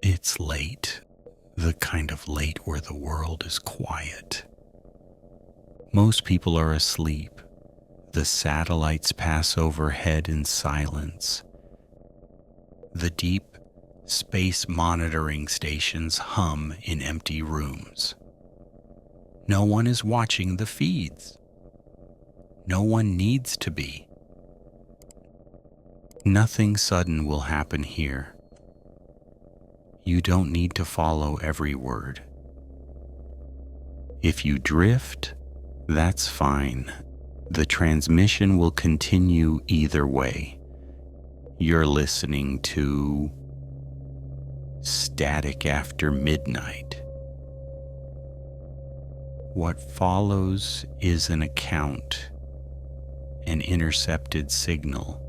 It's late, the kind of late where the world is quiet. Most people are asleep. The satellites pass overhead in silence. The deep space monitoring stations hum in empty rooms. No one is watching the feeds. No one needs to be. Nothing sudden will happen here. You don't need to follow every word. If you drift, that's fine. The transmission will continue either way. You're listening to Static After Midnight. What follows is an account, an intercepted signal.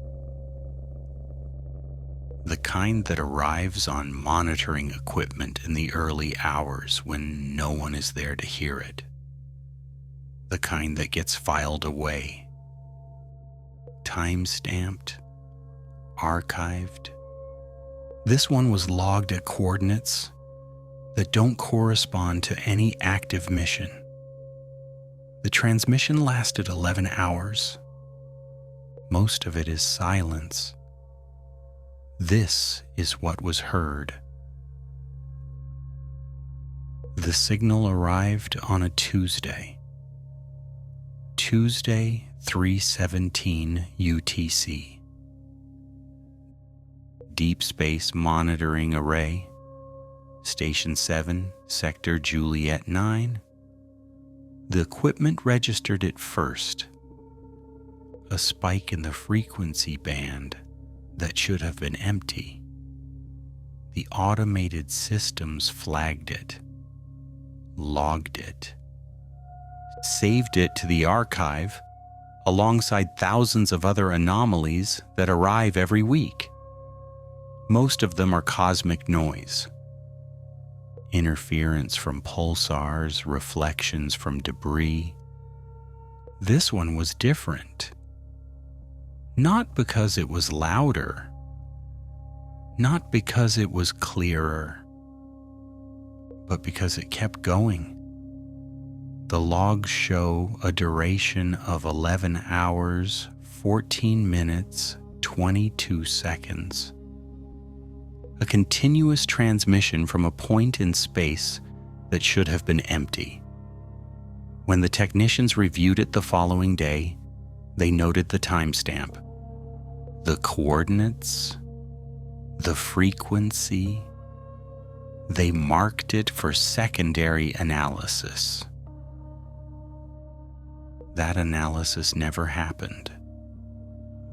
The kind that arrives on monitoring equipment in the early hours when no one is there to hear it. The kind that gets filed away, time-stamped, archived. This one was logged at coordinates that don't correspond to any active mission. The transmission lasted 11 hours. Most of it is silence. This is what was heard. The signal arrived on a Tuesday, 3/17 UTC. Deep Space Monitoring Array, Station 7, Sector Juliet 9. The equipment registered it first. A spike in the frequency band that should have been empty. The automated systems flagged it, logged it, saved it to the archive alongside thousands of other anomalies that arrive every week. Most of them are cosmic noise. Interference from pulsars, reflections from debris. This one was different. Not because it was louder, not because it was clearer, but because it kept going. The logs show a duration of 11 hours, 14 minutes, 22 seconds. A continuous transmission from a point in space that should have been empty. When the technicians reviewed it the following day, they noted the timestamp, the coordinates, the frequency. They marked it for secondary analysis. That analysis never happened.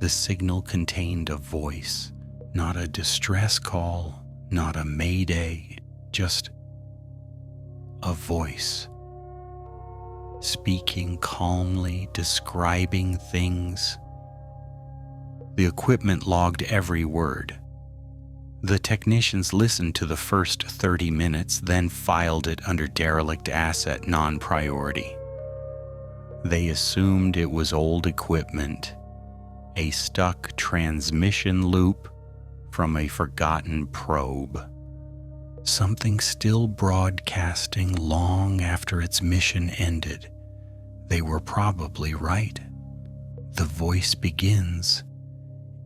The signal contained a voice, not a distress call, not a mayday, just a voice. Speaking calmly, describing things. The equipment logged every word. The technicians listened to the first 30 minutes, then filed it under derelict asset non-priority. They assumed it was old equipment, a stuck transmission loop from a forgotten probe. Something still broadcasting long after its mission ended. They were probably right. The voice begins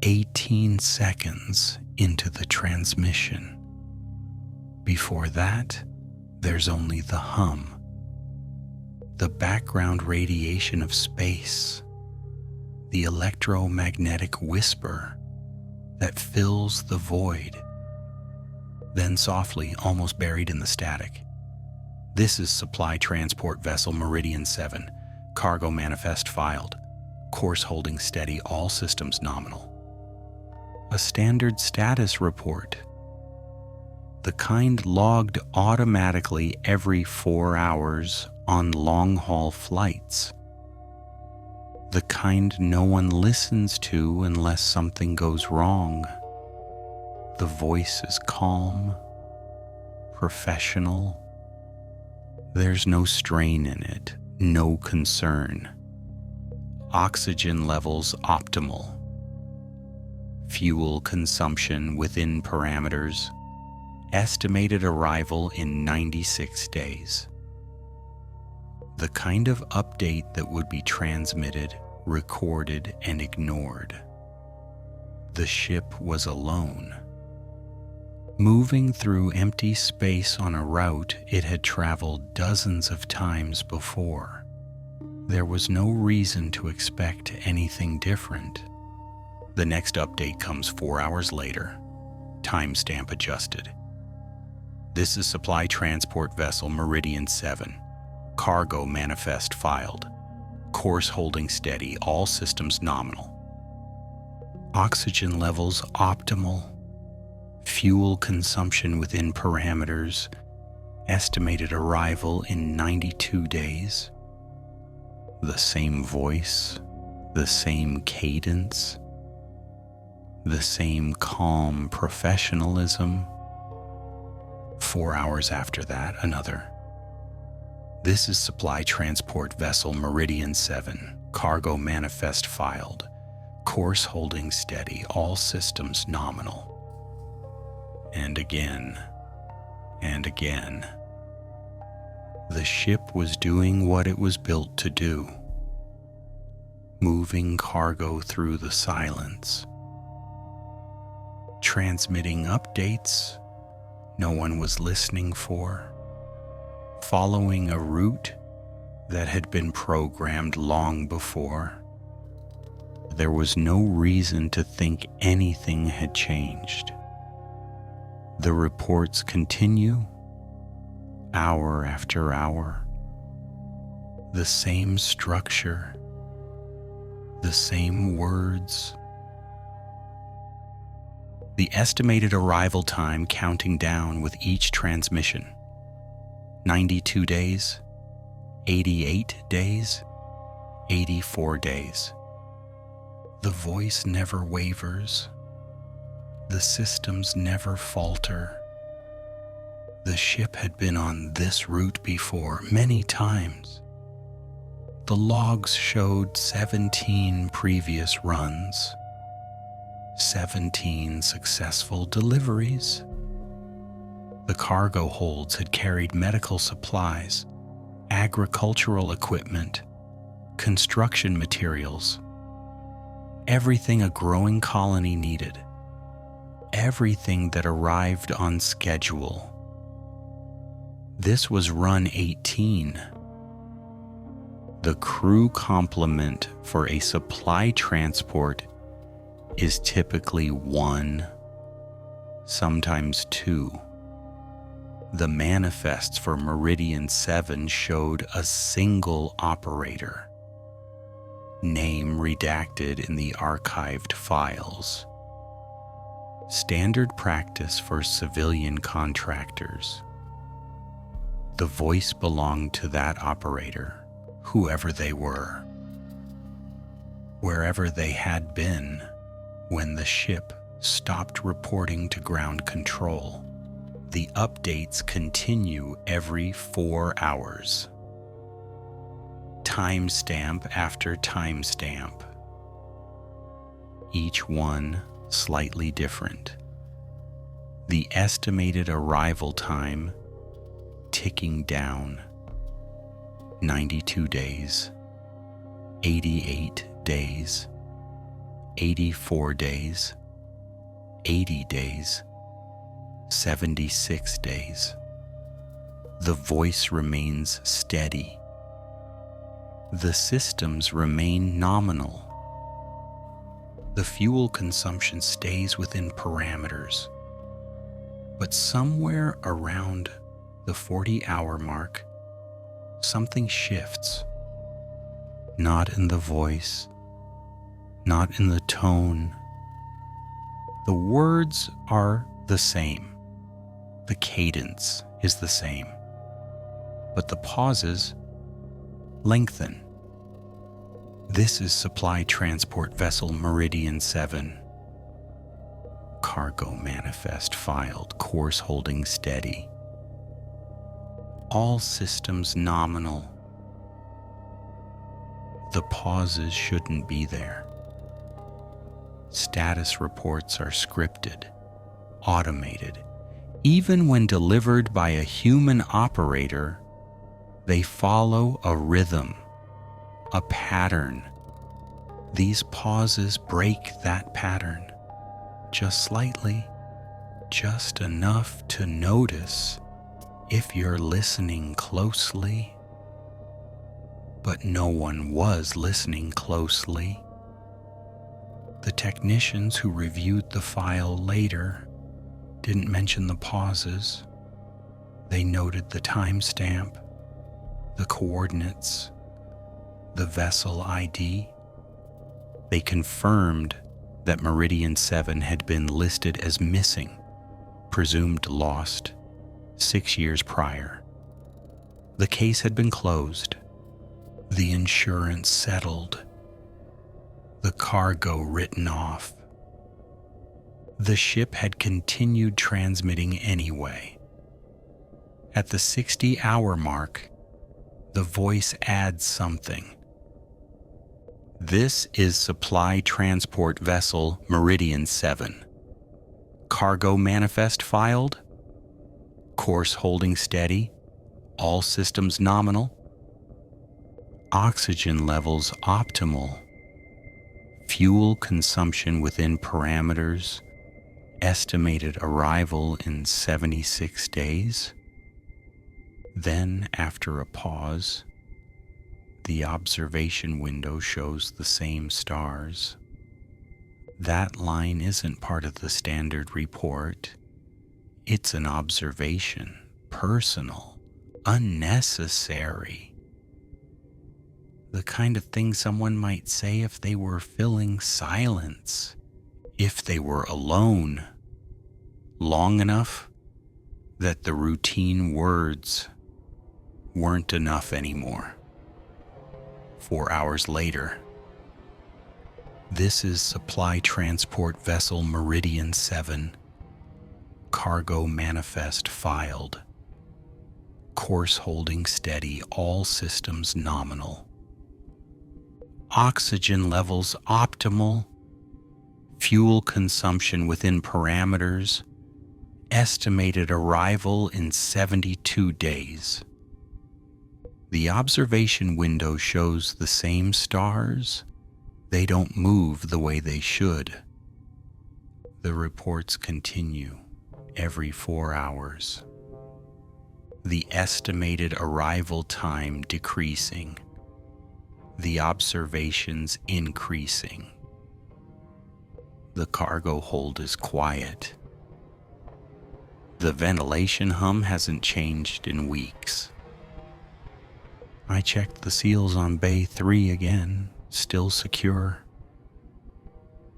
18 seconds into the transmission. Before that, there's only the hum, the background radiation of space, the electromagnetic whisper that fills the void. Then softly, almost buried in the static. This is Supply Transport Vessel Meridian 7, cargo manifest filed, course holding steady, all systems nominal. A standard status report, the kind logged automatically every 4 hours on long-haul flights. The kind no one listens to unless something goes wrong. The voice is calm, professional. There's no strain in it, no concern. Oxygen levels optimal. Fuel consumption within parameters. Estimated arrival in 96 days. The kind of update that would be transmitted, recorded, and ignored. The ship was alone, moving through empty space on a route it had traveled dozens of times before. There was no reason to expect anything different. The next update comes 4 hours later, timestamp adjusted. This is Supply Transport Vessel Meridian 7. Cargo manifest filed. Course holding steady, all systems nominal. Oxygen levels optimal. Fuel consumption within parameters. Estimated arrival in 92 days. The same voice, the same cadence, the same calm professionalism. 4 hours after that, another. This is Supply Transport Vessel Meridian 7. Cargo manifest filed. Course holding steady, all systems nominal. And again, and again. The ship was doing what it was built to do, moving cargo through the silence, transmitting updates no one was listening for, following a route that had been programmed long before. There was no reason to think anything had changed. The reports continue, hour after hour. The same structure, the same words. The estimated arrival time counting down with each transmission. 92 days, 88 days, 84 days. The voice never wavers. The systems never falter. The ship had been on this route before many times. The logs showed 17 previous runs, 17 successful deliveries. The cargo holds had carried medical supplies, agricultural equipment, construction materials, everything a growing colony needed, everything that arrived on schedule. This was run 18. The crew complement for a supply transport is typically 1, sometimes 2. The manifests for Meridian 7 showed a single operator, name redacted in the archived files. Standard practice for civilian contractors. The voice belonged to that operator, whoever they were, wherever they had been when the ship stopped reporting to ground control. The updates continue every 4 hours. Timestamp after timestamp. Each one slightly different. The estimated arrival time ticking down. 92 days, 88 days, 84 days, 80 days, 76 days. The voice remains steady. The systems remain nominal. The fuel consumption stays within parameters. But somewhere around the 40-hour mark, something shifts. Not in the voice, not in the tone. The words are the same. The cadence is the same. But the pauses lengthen. This is Supply Transport Vessel Meridian 7. Cargo manifest filed, course holding steady. All systems nominal. The pauses shouldn't be there. Status reports are scripted, automated, Even when delivered by a human operator, they follow a rhythm, a pattern. These pauses break that pattern, just slightly, just enough to notice if you're listening closely. But no one was listening closely. The technicians who reviewed the file later didn't mention the pauses. They noted the timestamp, the coordinates, the vessel ID. They confirmed that Meridian 7 had been listed as missing, presumed lost, 6 years prior. The case had been closed. The insurance settled. The cargo written off. The ship had continued transmitting anyway. At the 60-hour mark, the voice adds something. This is supply transport vessel Meridian 7. Cargo manifest filed. Course holding steady. All systems nominal. Oxygen levels optimal. Fuel consumption within parameters. Estimated arrival in 76 days. Then, after a pause, the observation window shows the same stars. That line isn't part of the standard report. It's an observation, personal, unnecessary. The kind of thing someone might say if they were filling silence, if they were alone, long enough that the routine words weren't enough anymore. 4 hours later, this is supply transport vessel Meridian 7, cargo manifest filed, course holding steady, all systems nominal, oxygen levels optimal, fuel consumption within parameters, estimated arrival in 72 days. The observation window shows the same stars. They don't move the way they should. The reports continue every 4 hours. The estimated arrival time decreasing. The observations increasing. The cargo hold is quiet. The ventilation hum hasn't changed in weeks. I checked the seals on Bay 3 again, still secure.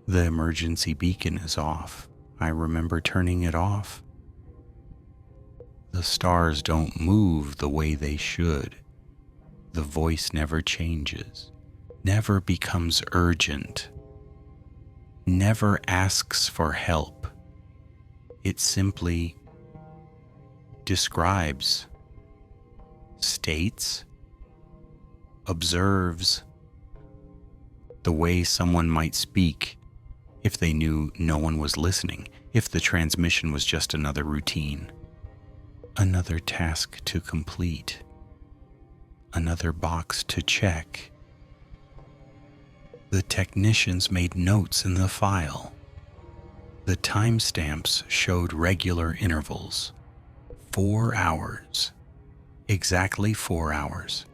The emergency beacon is off. I remember turning it off. The stars don't move the way they should. The voice never changes, never becomes urgent, never asks for help. It simply describes, states, observes the way someone might speak if they knew no one was listening, if the transmission was just another routine, another task to complete, another box to check. The technicians made notes in the file. The timestamps showed regular intervals. 4 hours. Exactly 4 hours.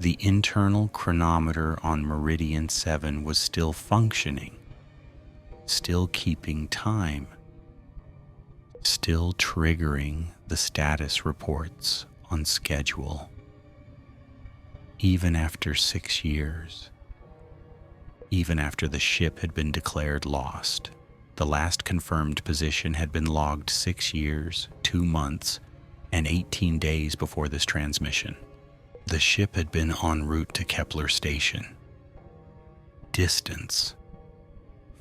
The internal chronometer on Meridian 7 was still functioning, still keeping time, still triggering the status reports on schedule. Even after 6 years, even after the ship had been declared lost, the last confirmed position had been logged 6 years, 2 months, and 18 days before this transmission. The ship had been en route to Kepler Station. Distance,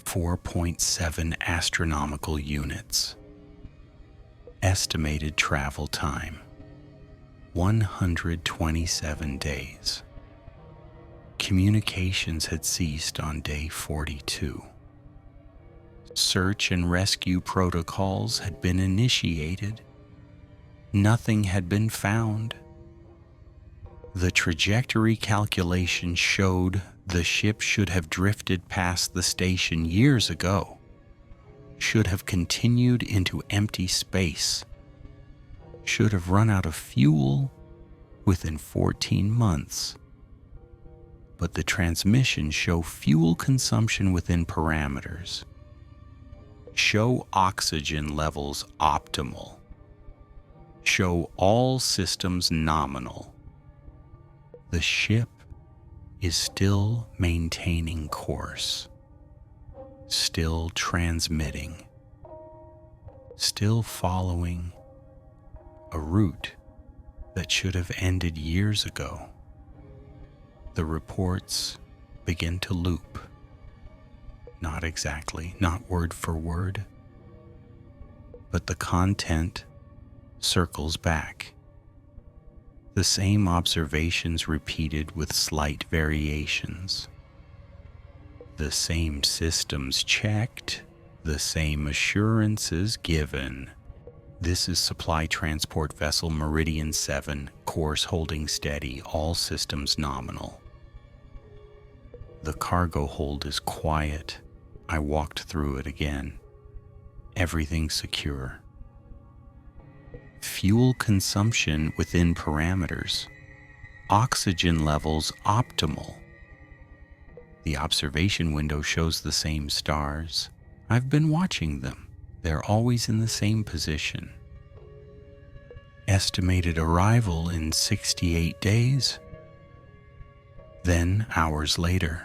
4.7 astronomical units. Estimated travel time, 127 days. Communications had ceased on day 42. Search and rescue protocols had been initiated. Nothing had been found. The trajectory calculation showed the ship should have drifted past the station years ago, should have continued into empty space, should have run out of fuel within 14 months. But the transmissions show fuel consumption within parameters, show oxygen levels optimal, show all systems nominal. The ship is still maintaining course, still transmitting, still following a route that should have ended years ago. The reports begin to loop. Not exactly, not word for word, but the content circles back. The same observations repeated with slight variations. The same systems checked, the same assurances given. This is Supply Transport Vessel Meridian 7, course holding steady, all systems nominal. The cargo hold is quiet. I walked through it again. Everything secure. Fuel consumption within parameters. Oxygen levels optimal. The observation window shows the same stars. I've been watching them. They're always in the same position. Estimated arrival in 68 days. Then, hours later,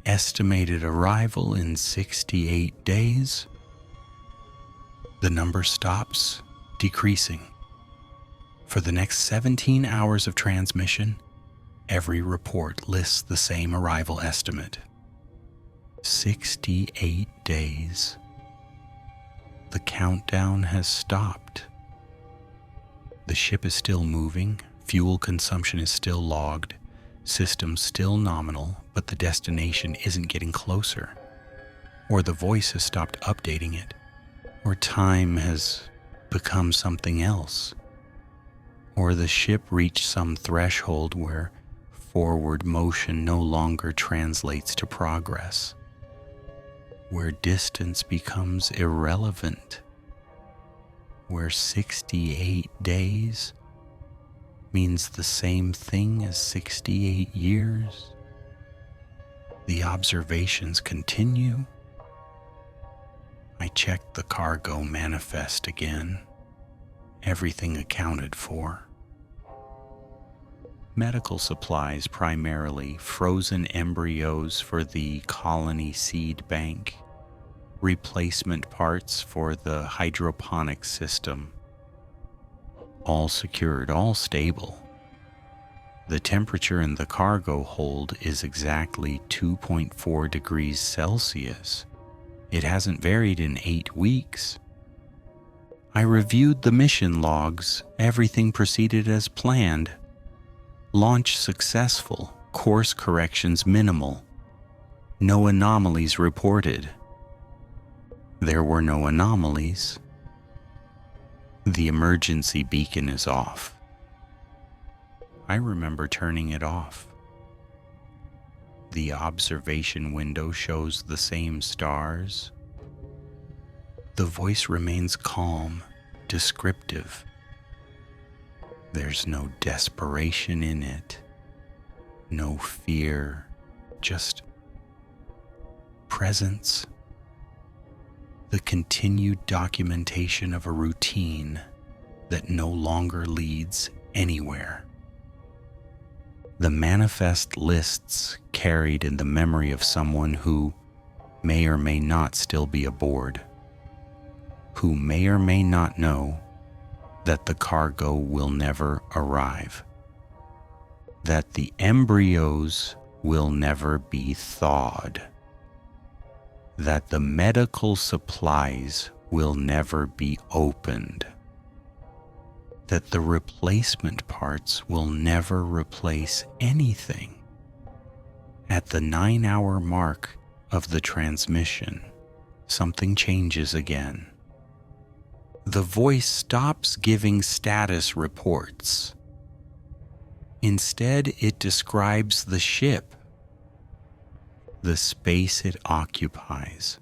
estimated arrival in 68 days. The number stops decreasing. For the next 17 hours of transmission, every report lists the same arrival estimate. 68 days. The countdown has stopped. The ship is still moving, fuel consumption is still logged, systems still nominal, but the destination isn't getting closer. Or the voice has stopped updating it. Or time has become something else. Or the ship reached some threshold where forward motion no longer translates to progress, where distance becomes irrelevant, where 68 days means the same thing as 68 years. The observations continue. I checked the cargo manifest again. Everything accounted for. Medical supplies primarily, frozen embryos for the colony seed bank, replacement parts for the hydroponic system. All secured, all stable. The temperature in the cargo hold is exactly 2.4 degrees Celsius. It hasn't varied in 8 weeks. I reviewed the mission logs. Everything proceeded as planned. Launch successful. Course corrections minimal. No anomalies reported. There were no anomalies. The emergency beacon is off. I remember turning it off. The observation window shows the same stars. The voice remains calm, descriptive. There's no desperation in it, no fear, just presence. The continued documentation of a routine that no longer leads anywhere. The manifest lists carried in the memory of someone who may or may not still be aboard, who may or may not know that the cargo will never arrive, that the embryos will never be thawed, that the medical supplies will never be opened, that the replacement parts will never replace anything. At the 9-hour mark of the transmission, something changes again. The voice stops giving status reports. Instead, it describes the ship, the space it occupies,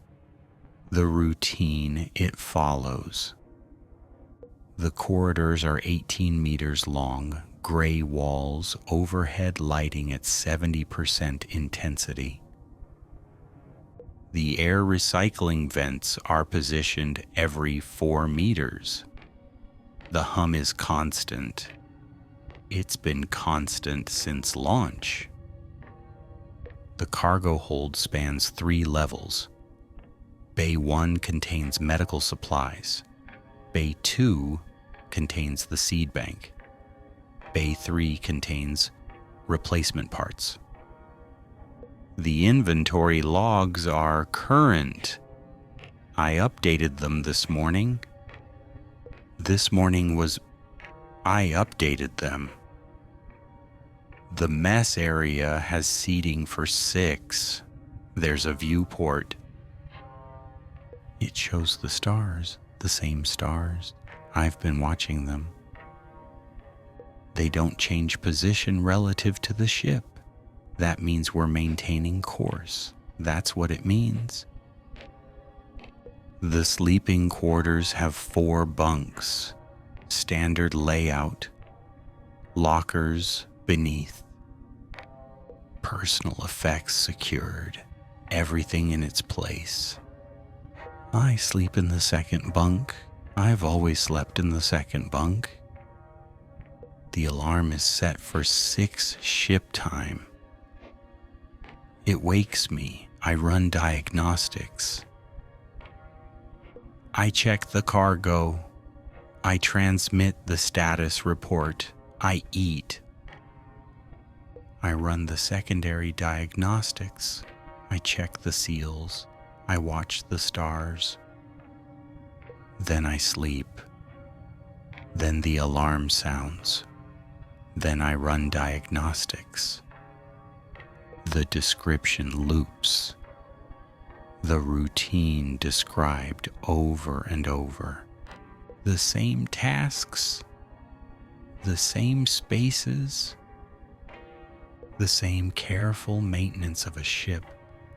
the routine it follows. The corridors are 18 meters long, gray walls, overhead lighting at 70% intensity. The air recycling vents are positioned every 4 meters. The hum is constant. It's been constant since launch. The cargo hold spans 3 levels. Bay 1 contains medical supplies. Bay 2 contains the seed bank. Bay 3 contains replacement parts. The inventory logs are current. I updated them this morning. I updated them. The mess area has seating for 6. There's a viewport. It shows the stars, the same stars. I've been watching them. They don't change position relative to the ship. That means we're maintaining course. That's what it means. The sleeping quarters have 4 bunks, standard layout, lockers beneath, personal effects secured, everything in its place. I sleep in the second bunk. I've always slept in the second bunk. The alarm is set for 6 ship time. It wakes me. I run diagnostics. I check the cargo. I transmit the status report. I eat. I run the secondary diagnostics. I check the seals. I watch the stars. Then I sleep. Then the alarm sounds. Then I run diagnostics. The description loops. The routine described over and over. The same tasks, the same spaces, the same careful maintenance of a ship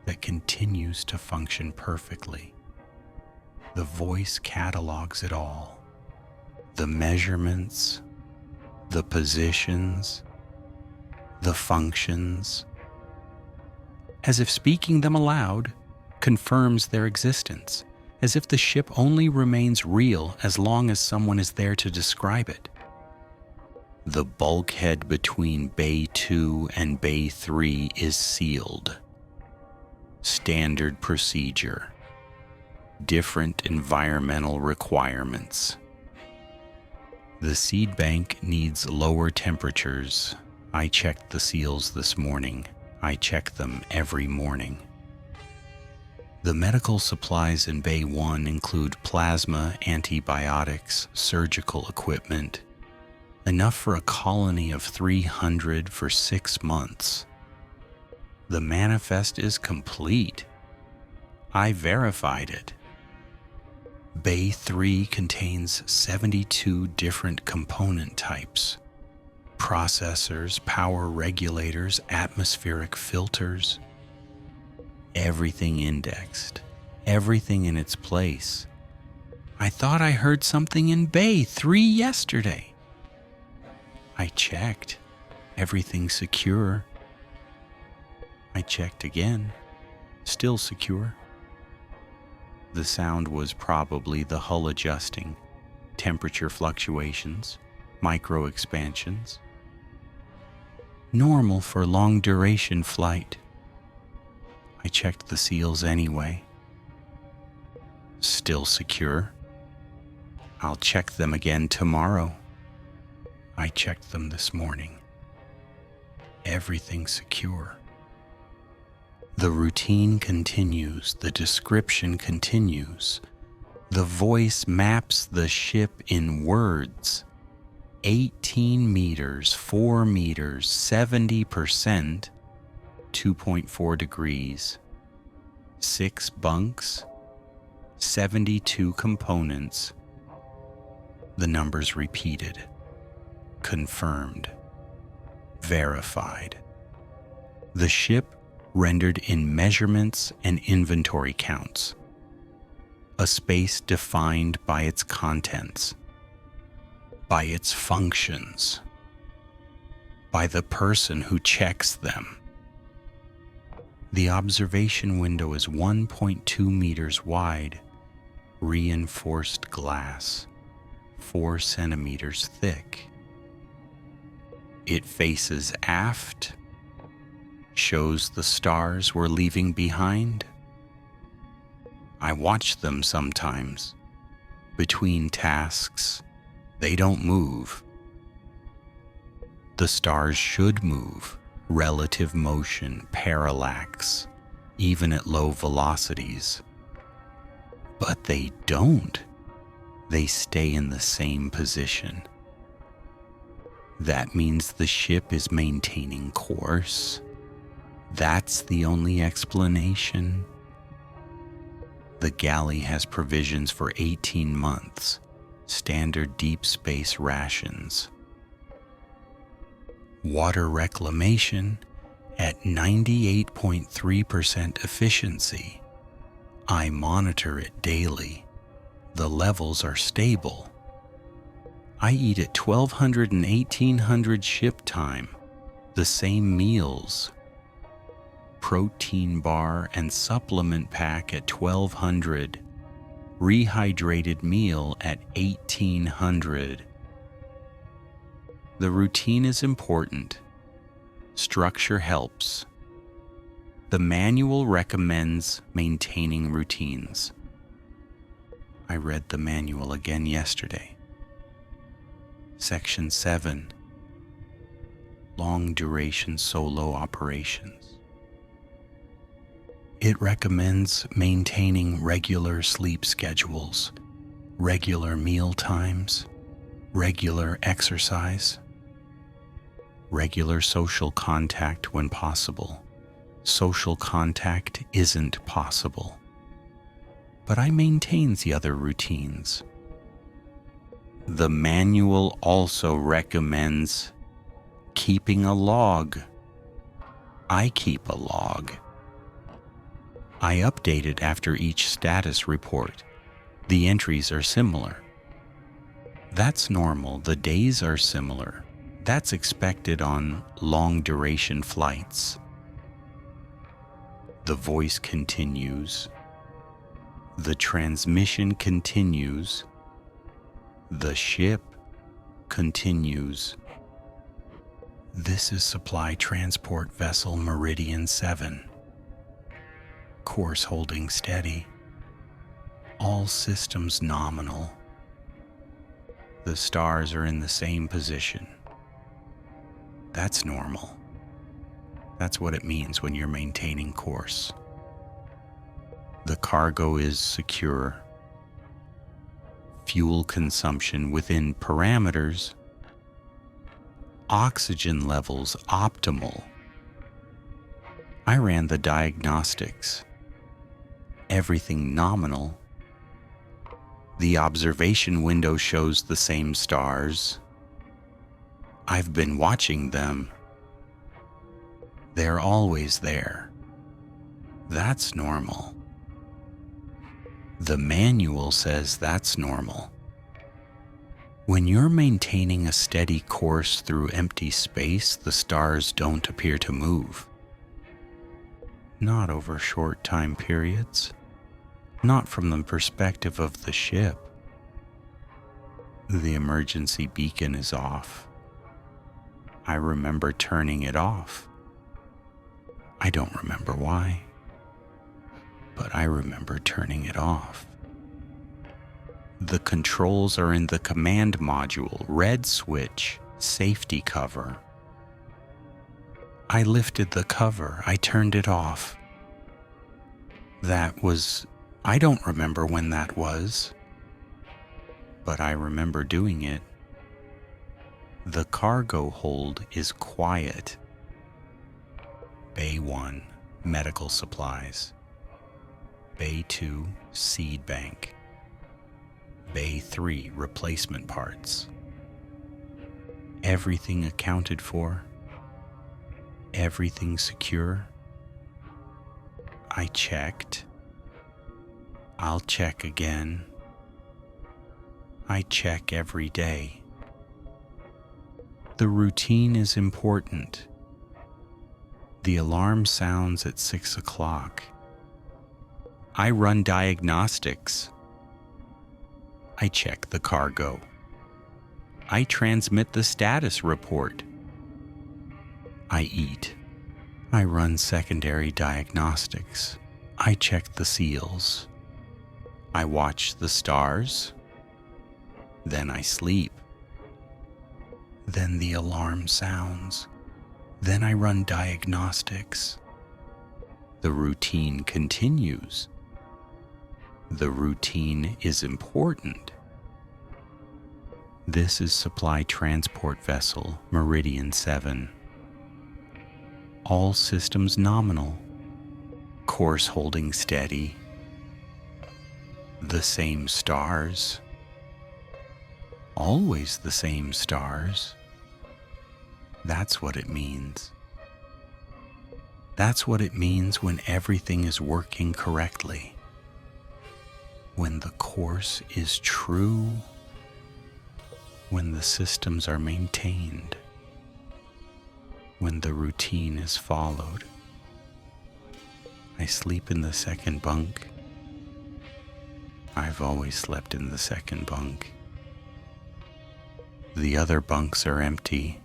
that continues to function perfectly. The voice catalogs it all. The measurements, the positions, the functions, as if speaking them aloud confirms their existence, as if the ship only remains real as long as someone is there to describe it. The bulkhead between Bay 2 and Bay 3 is sealed. Standard procedure. Different environmental requirements. The seed bank needs lower temperatures. I checked the seals this morning. I check them every morning. The medical supplies in Bay 1 include plasma, antibiotics, surgical equipment, enough for a colony of 300 for 6 months. The manifest is complete. I verified it. Bay 3 contains 72 different component types. Processors, power regulators, atmospheric filters. Everything indexed. Everything in its place. I thought I heard something in Bay 3 yesterday. I checked. Everything secure. I checked again. Still secure. The sound was probably the hull adjusting, temperature fluctuations, micro expansions. Normal for long-duration flight. I checked the seals anyway. Still secure. I'll check them again tomorrow. I checked them this morning. Everything secure. The routine continues. The description continues. The voice maps the ship in words. 18 meters, 4 meters, 70%, 2.4 degrees, 6 bunks, 72 components. The numbers repeated, confirmed, verified. The ship rendered in measurements and inventory counts. A space defined by its contents, by its functions, by the person who checks them. The observation window is 1.2 meters wide, reinforced glass, 4 centimeters thick. It faces aft, shows the stars we're leaving behind. I watch them sometimes. Between tasks, they don't move. The stars should move. Relative motion, parallax, even at low velocities. But they don't. They stay in the same position. That means the ship is maintaining course. That's the only explanation. The galley has provisions for 18 months, standard deep space rations. Water reclamation at 98.3% efficiency. I monitor it daily. The levels are stable. I eat at 1200 and 1800 ship time, the same meals. Protein bar and supplement pack at 1200, rehydrated meal at 1800. The routine is important. Structure helps. The manual recommends maintaining routines. I read the manual again yesterday. Section 7, Long Duration Solo Operations. It recommends maintaining regular sleep schedules, regular meal times, regular exercise, regular social contact when possible. Social contact isn't possible. But I maintain the other routines. The manual also recommends keeping a log. I keep a log. I update it after each status report. The entries are similar. That's normal. The days are similar. That's expected on long-duration flights. The voice continues. The transmission continues. The ship continues. This is Supply Transport Vessel Meridian 7. Course holding steady. All systems nominal. The stars are in the same position. That's normal. That's what it means when you're maintaining course. The cargo is secure. Fuel consumption within parameters. Oxygen levels optimal. I ran the diagnostics. Everything nominal. The observation window shows the same stars. I've been watching them. They're always there. That's normal. The manual says that's normal. When you're maintaining a steady course through empty space, the stars don't appear to move. Not over short time periods. Not from the perspective of the ship. The emergency beacon is off. I remember turning it off. I don't remember why, but I remember turning it off. The controls are in the command module, red switch, safety cover. I lifted the cover, I turned it off. I don't remember when that was, but I remember doing it. The cargo hold is quiet. Bay 1, medical supplies. Bay 2, seed bank, Bay 3 replacement parts. Everything accounted for, everything secure. I checked. I'll check again. I check every day. The routine is important. The alarm sounds at 6 o'clock. I run diagnostics. I check the cargo. I transmit the status report. I eat. I run secondary diagnostics. I check the seals. I watch the stars. Then I sleep. Then the alarm sounds. Then I run diagnostics. The routine continues. The routine is important. This is Supply Transport Vessel Meridian 7. All systems nominal. Course holding steady. The same stars. Always the same stars. That's what it means. That's what it means when everything is working correctly. When the course is true. When the systems are maintained. When the routine is followed. I sleep in the second bunk. I've always slept in the second bunk. The other bunks are empty.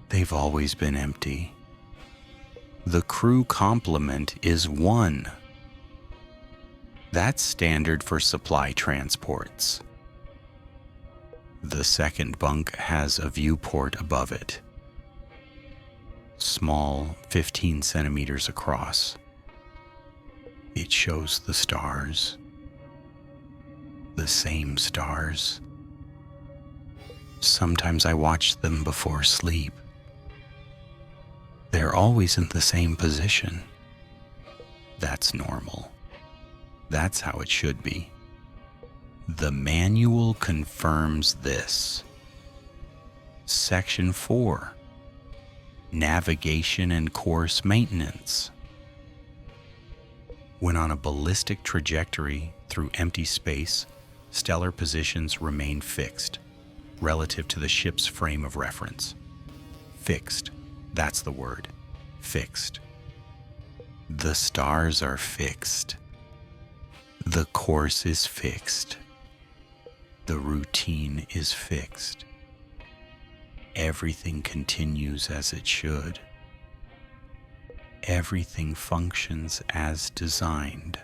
They've always been empty. The crew complement is 1. That's standard for supply transports. The second bunk has a viewport above it. Small, 15 centimeters across. It shows the stars. The same stars. Sometimes I watch them before sleep. They're always in the same position. That's normal. That's how it should be. The manual confirms this. Section 4. Navigation and course maintenance. When on a ballistic trajectory through empty space, stellar positions remain fixed relative to the ship's frame of reference. Fixed. That's the word. Fixed. The stars are fixed. The course is fixed. The routine is fixed. Everything continues as it should. Everything functions as designed.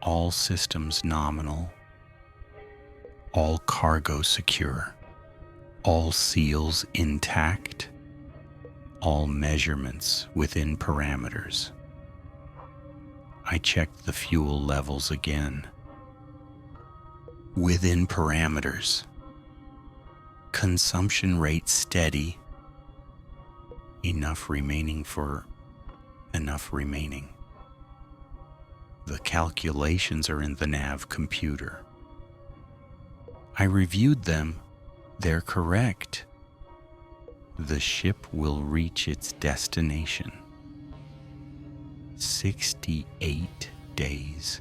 All systems nominal. All cargo secure. All seals intact. All measurements within parameters. I checked the fuel levels again. Within parameters. Consumption rate steady. Enough remaining for enough remaining. The calculations are in the nav computer. I reviewed them. They're correct. The ship will reach its destination. 68 days.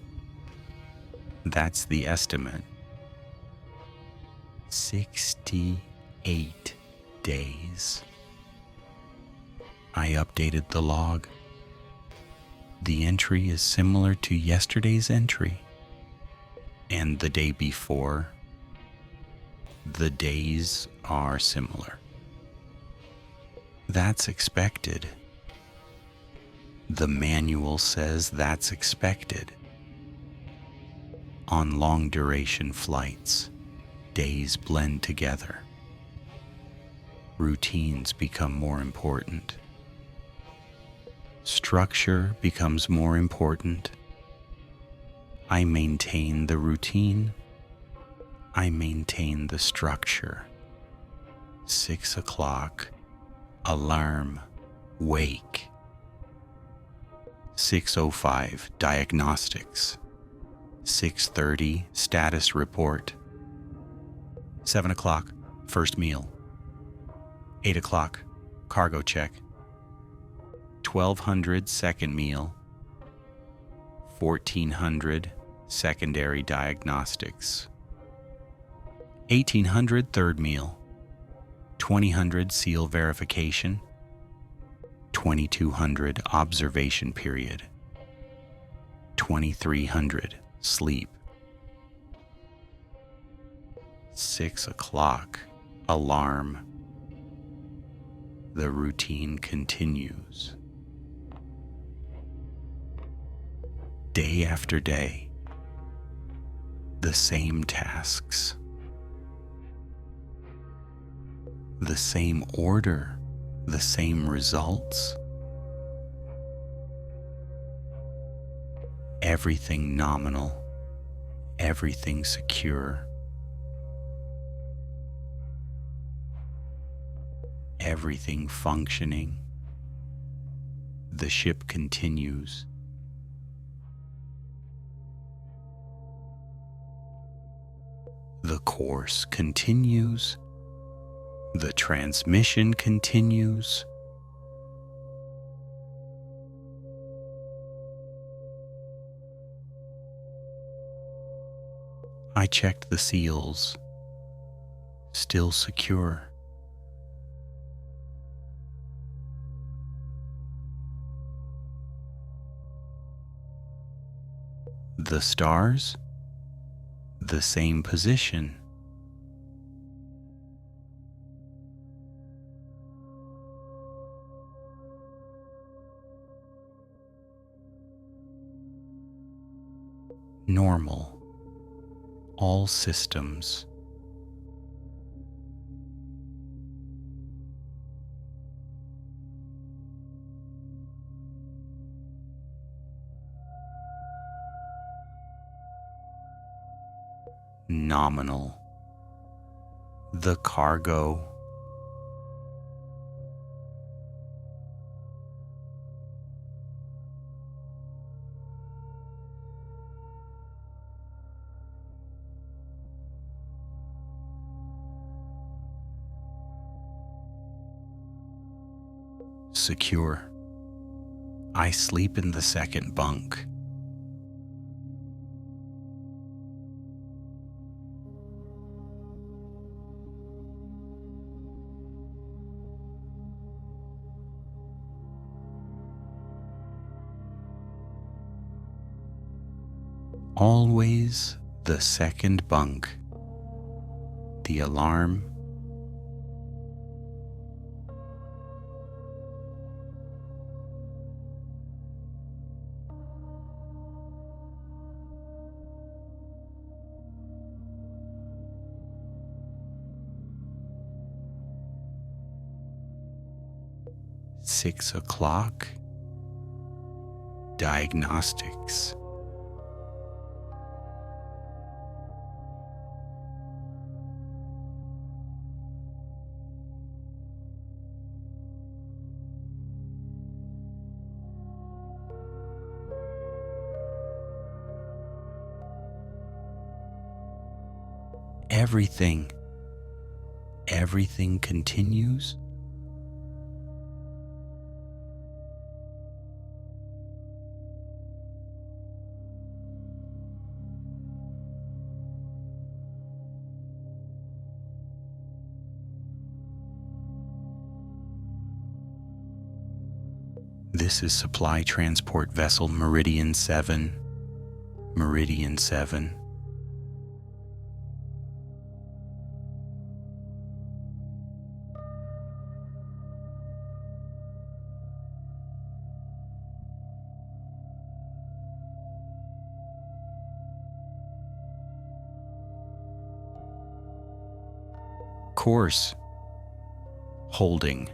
That's the estimate. 68 days. I updated the log. The entry is similar to yesterday's entry and the day before. The days are similar. That's expected. The manual says that's expected. On long-duration flights, days blend together. Routines become more important. Structure becomes more important. I maintain the routine. I maintain the structure. 6 o'clock, alarm, wake. 6:05 diagnostics, 6:30 status report, 7 o'clock first meal, 8 o'clock cargo check, 1200 second meal, 1400 secondary diagnostics, 1800 third meal, 2000 seal verification, 2200 observation period, 2300 sleep, 6 o'clock alarm. The routine continues. Day after day, the same tasks, the same order, the same results. Everything nominal, everything secure, everything functioning. The ship continues. The course continues. The transmission continues. I checked the seals, still secure. The stars, the same position. Normal. All systems. Nominal. The cargo. Secure. I sleep in the second bunk. Always the second bunk. The alarm. Six o'clock. Diagnostics. Everything continues. This is Supply Transport Vessel Meridian 7. Meridian 7. Course. Holding.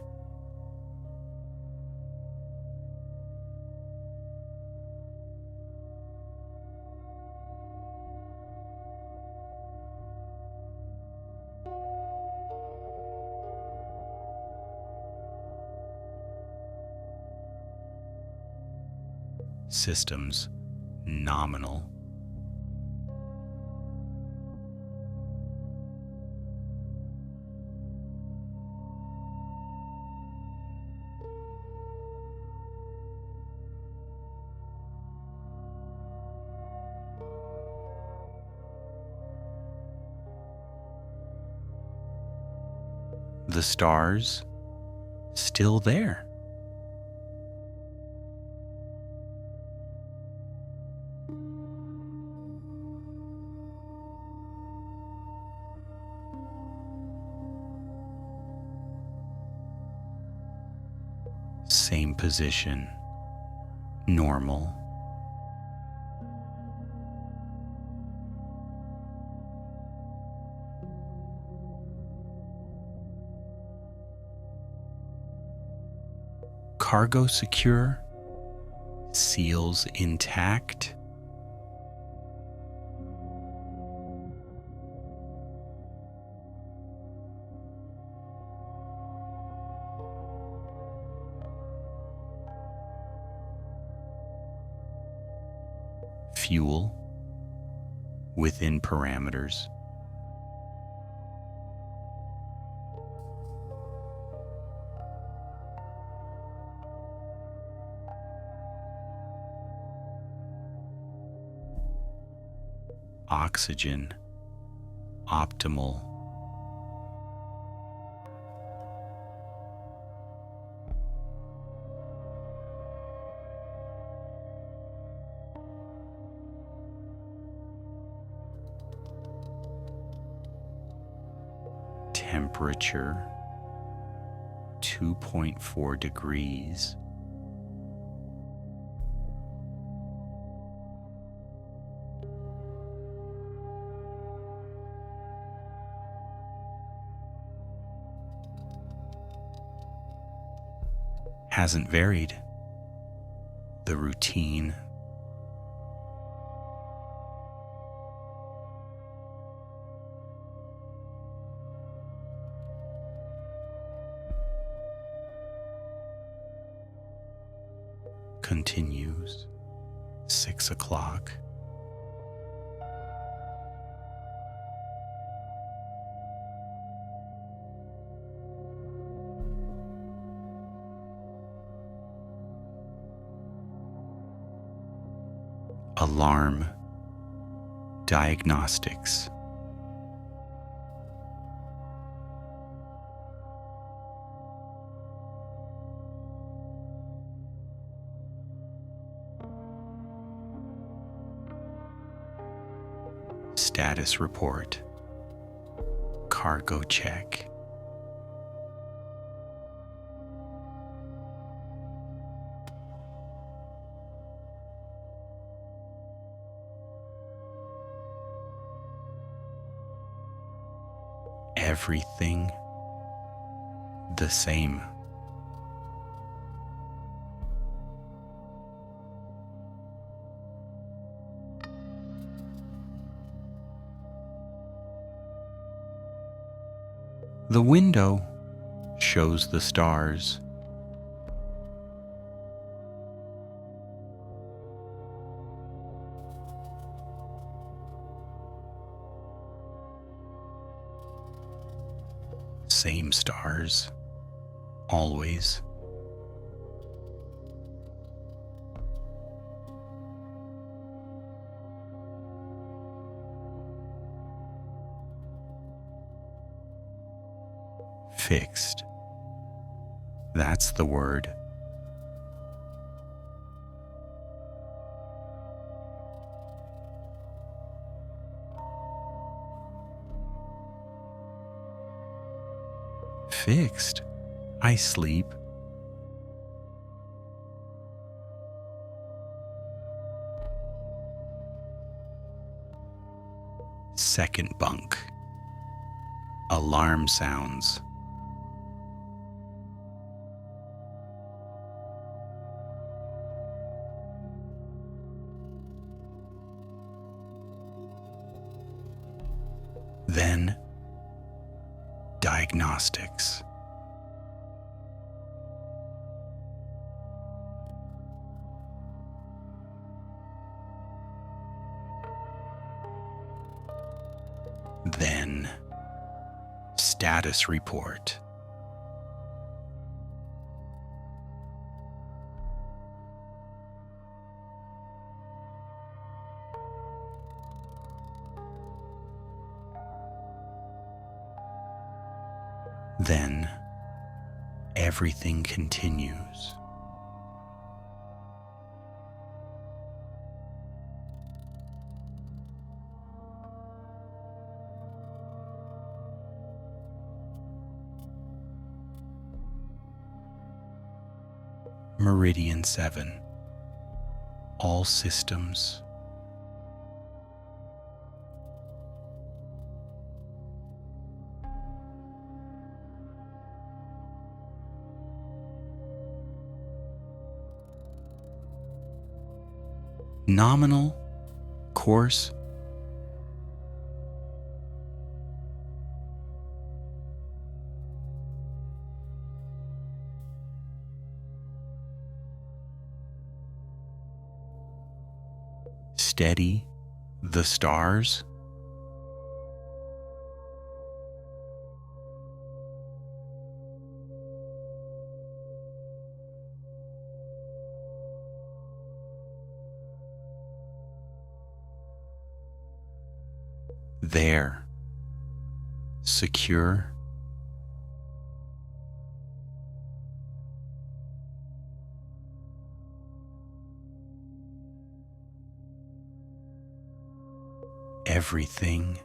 systems nominal. The stars still there. Same position, normal. Cargo secure, seals intact. Fuel within parameters. Oxygen optimal. Temperature 2.4 degrees. Hasn't varied. The routine. Continues. 6 o'clock. Alarm. Diagnostics. Status report. Cargo check. Everything the same. The window shows the stars. Same stars, always. Fixed. That's the word. Fixed. I sleep. Second bunk. Alarm sounds. Then diagnostics. Then, status report. Then, everything continues. Meridian 7. All systems. Nominal, course, steady, the stars, there, secure, everything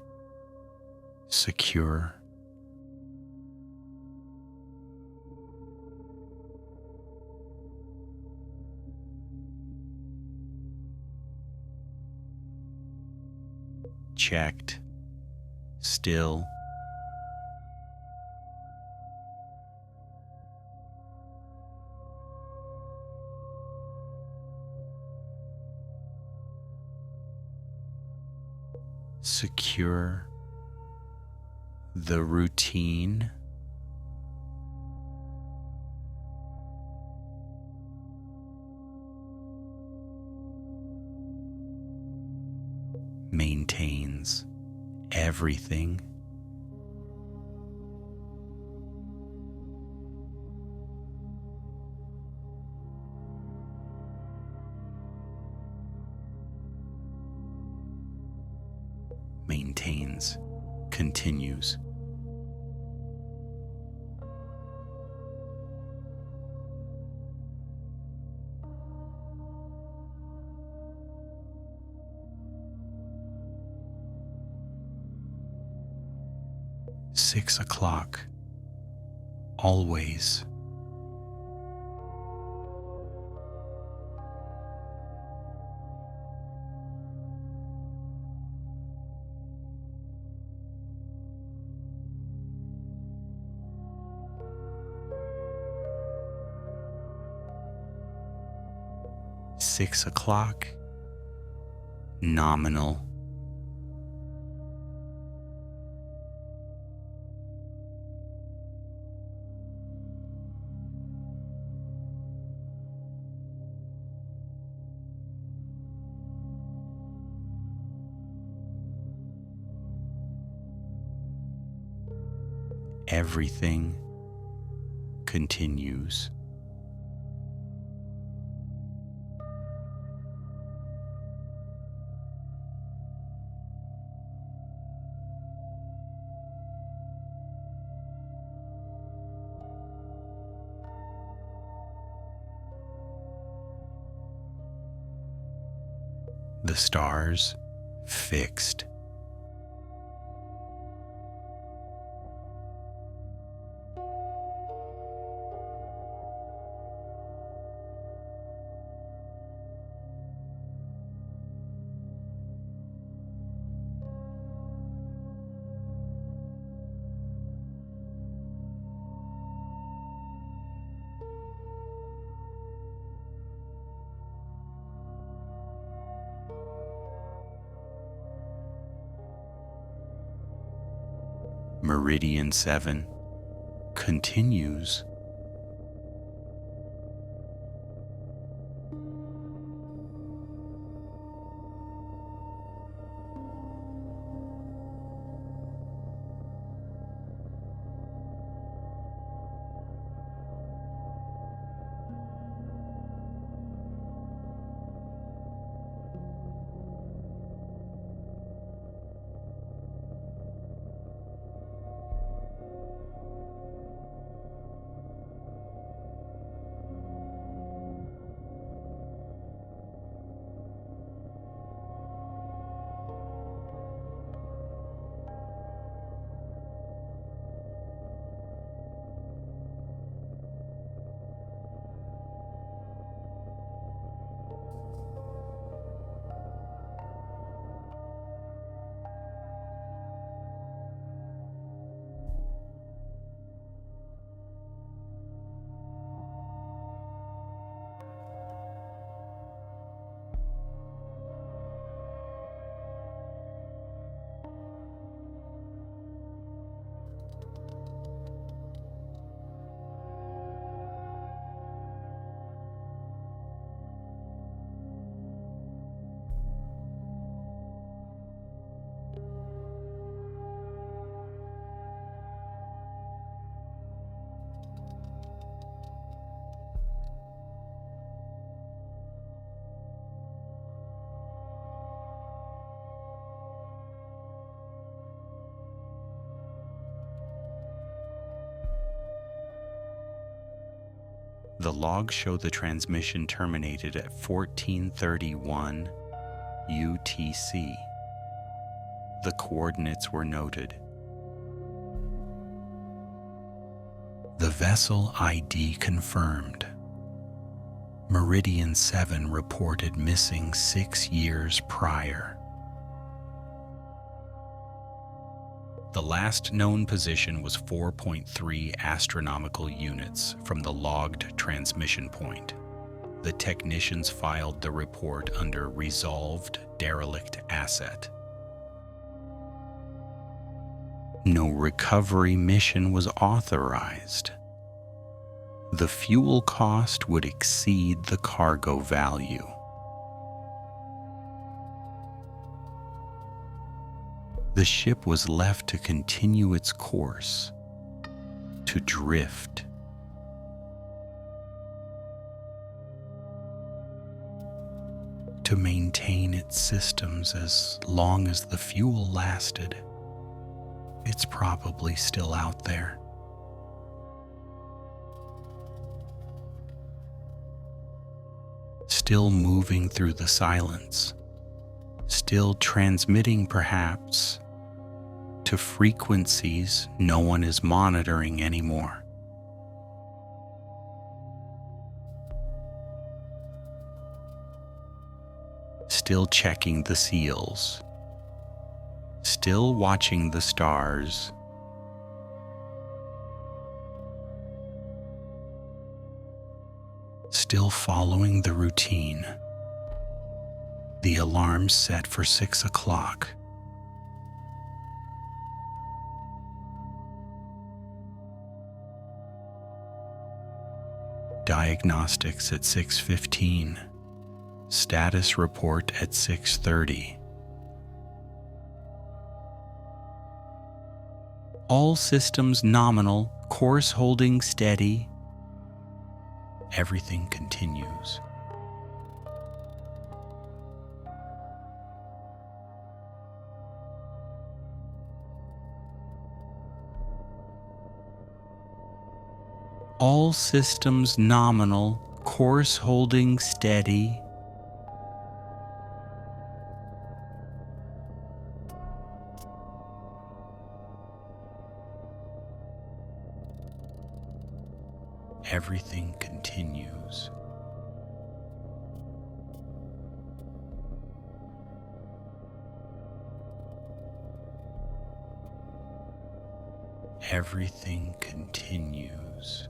secure, checked, still, secure, the routine, maintains everything, maintains, continues. Six o'clock, always. Six o'clock, nominal. Everything continues. The stars fixed. Meridian 7 continues. The logs show the transmission terminated at 14:31 UTC. The coordinates were noted. The vessel ID confirmed. Meridian 7 reported missing 6 years prior. The last known position was 4.3 astronomical units from the logged transmission point. The technicians filed the report under Resolved Derelict Asset. No recovery mission was authorized. The fuel cost would exceed the cargo value. The ship was left to continue its course, to drift. To maintain its systems as long as the fuel lasted. It's probably still out there. Still moving through the silence. Still transmitting, perhaps, to frequencies no one is monitoring anymore. Still checking the seals. Still watching the stars. Still following the routine. The alarm set for 6 o'clock. Diagnostics at 6:15. Status report at 6:30. All systems nominal, course holding steady. Everything continues. All systems nominal, course holding steady. Everything continues. Everything continues.